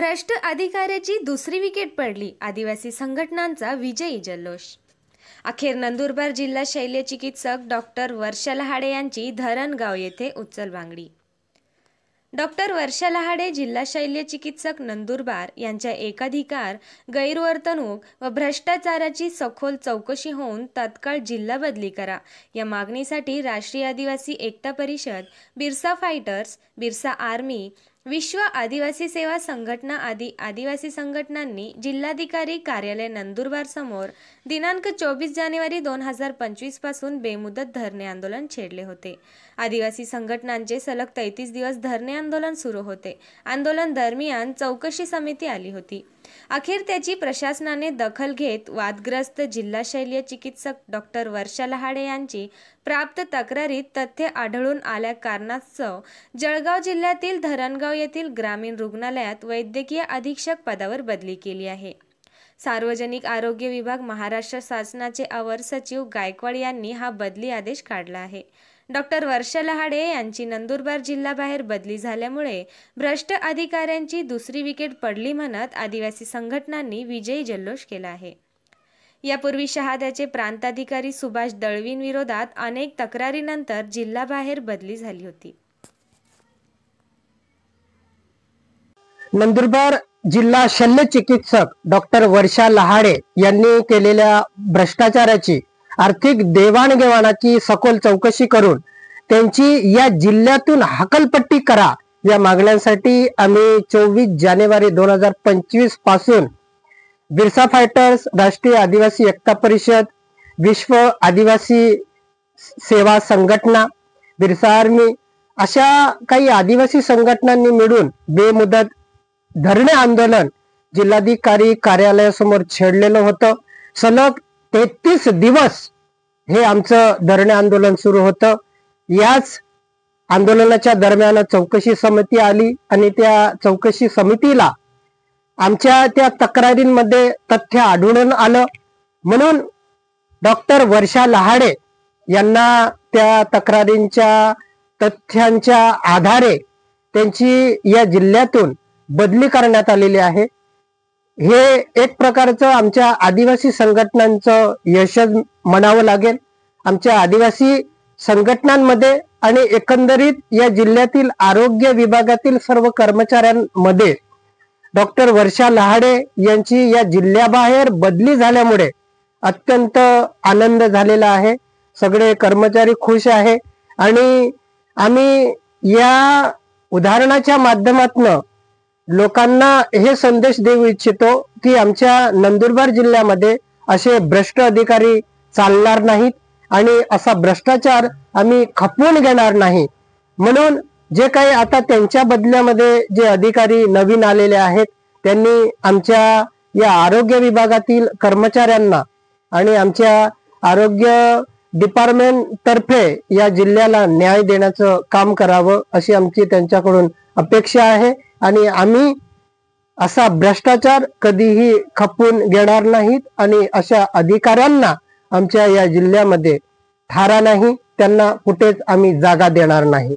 भ्रष्ट अधिकाऱ्याची दुसरी विकेट पडली. आदिवासी संघटनांचा विजयी जल्लोष. अखेर नंदुरबार जिल्हा शल्यचिकित्सक डॉक्टर वर्षा लहाडे यांची धरणगाव येथे उचलबांगडी. डॉक्टर वर्षा लहाडे जिल्हा शल्यचिकित्सक नंदुरबार यांच्या एकाधिकार गैरवर्तणूक व भ्रष्टाचाराची सखोल चौकशी होऊन तात्काळ जिल्हा बदली करा या मागणीसाठी राष्ट्रीय आदिवासी एकता परिषद, बिरसा फायटर्स, बिरसा आर्मी, विश्व आदिवासी सेवा संघटना आदी आदिवासी संघटनांनी जिल्हाधिकारी कार्यालय नंदुरबार समोर दिनांक 24 जानेवारी 2025 पासून बेमुदत धरणे आंदोलन छेडले होते. आदिवासी संघटनांचे सलग 33 दिवस धरणे आंदोलन सुरू होते. आंदोलन दरम्यान चौकशी समिती आली होती. अखेर त्याची प्रशासनाने दखल घेत वादग्रस्त जिल्हा शल्य चिकित्सक डॉक्टर वर्षा लहाडे यांची प्राप्त तक्रारीत तथ्य आढळून आल्या कारणास्तव जळगाव जिल्ह्यातील धरणगाव येथील ग्रामीण रुग्णालयात वैद्यकीय अधीक्षक पदावर बदली केली आहे. सार्वजनिक आरोग्य विभाग महाराष्ट्र शासनाचे अवर सचिव गायकवाड यांनी हा बदली आदेश काढला आहे. डॉक्टर वर्षा लहाडे यांची नंदुरबार जिल्ह्याबाहेर बदली झाल्यामुळे भ्रष्ट अधिकाऱ्यांची दुसरी विकेट पडली म्हणत आदिवासी संघटनांनी विजयी जल्लोष केला आहे. यापूर्वी शहाद्याचे प्रांताधिकारी सुभाष दळवीं विरोधात अनेक तक्रारीनंतर जिल्ह्याबाहेर बदली झाली होती. नंदुरबार जिल्हा शल्य चिकित्सक डॉक्टर वर्षा लहाडे यांनी केलेल्या भ्रष्टाचाराची आर्थिक देवाणघेवाणाची सखोल चौकशी करून त्यांची या जिल्ह्यातून हकलपट्टी करा या मागण्यांसाठी आम्ही 24 जानेवारी 2025 पासून बिरसा फायटर्स, राष्ट्रीय आदिवासी एकता परिषद, विश्व आदिवासी सेवा संघटना, बिरसा आर्मी अशा काही आदिवासी संघटनांनी मिळून बेमुदत धरणे आंदोलन जिल्हाधिकारी कार्यालयासमोर छेडलेलं होतं. सलग 33 दिवस हे आमचं धरणे आंदोलन सुरू होतं. याच आंदोलनाच्या दरम्यान चौकशी समिती आली आणि त्या चौकशी समितीला आमच्या त्या तक्रारींमध्ये तथ्य आढळून आलं. म्हणून डॉक्टर वर्षा लहाडे यांना त्या तक्रारींच्या तथ्यांच्या आधारे त्यांची या जिल्ह्यातून बदली करण्यात आलेली आहे. हे एक प्रकारचं आमच्या आदिवासी संघटनांचं यशच म्हणावं लागेल. आमच्या आदिवासी संघटनांमध्ये आणि एकंदरीत या जिल्ह्यातील आरोग्य विभागातील सर्व कर्मचाऱ्यांमध्ये डॉक्टर वर्षा लहाडे यांची या जिल्ह्याबाहेर बदली झाल्यामुळे अत्यंत आनंद झालेला आहे. सगळे कर्मचारी खुश आहे आणि आम्ही या उदाहरणाच्या माध्यमातून लोकांना हे संदेश देऊ इच्छितो की आमच्या नंदुरबार जिल्ह्यामध्ये असे भ्रष्ट अधिकारी चालणार नाहीत आणि असा भ्रष्टाचार आम्ही खपवून घेणार नाही. म्हणून जे काही आता त्यांच्या बदल्यामध्ये जे अधिकारी नवीन आलेले आहेत त्यांनी आमच्या या आरोग्य विभागातील कर्मचाऱ्यांना आणि आमच्या आरोग्य डिपार्टमेंट तर्फे या जिल्ह्याला न्याय देण्याचं काम करावं अशी आमची त्यांच्याकडून अपेक्षा आहे. आणि आम्ही असा भ्रष्टाचार कधीही खपवून घेणार नाहीत आणि अशा अधिकाऱ्यांना आमच्या या जिल्ह्यामध्ये थारा नाही, त्यांना कुठेच आम्ही जागा देणार नाही.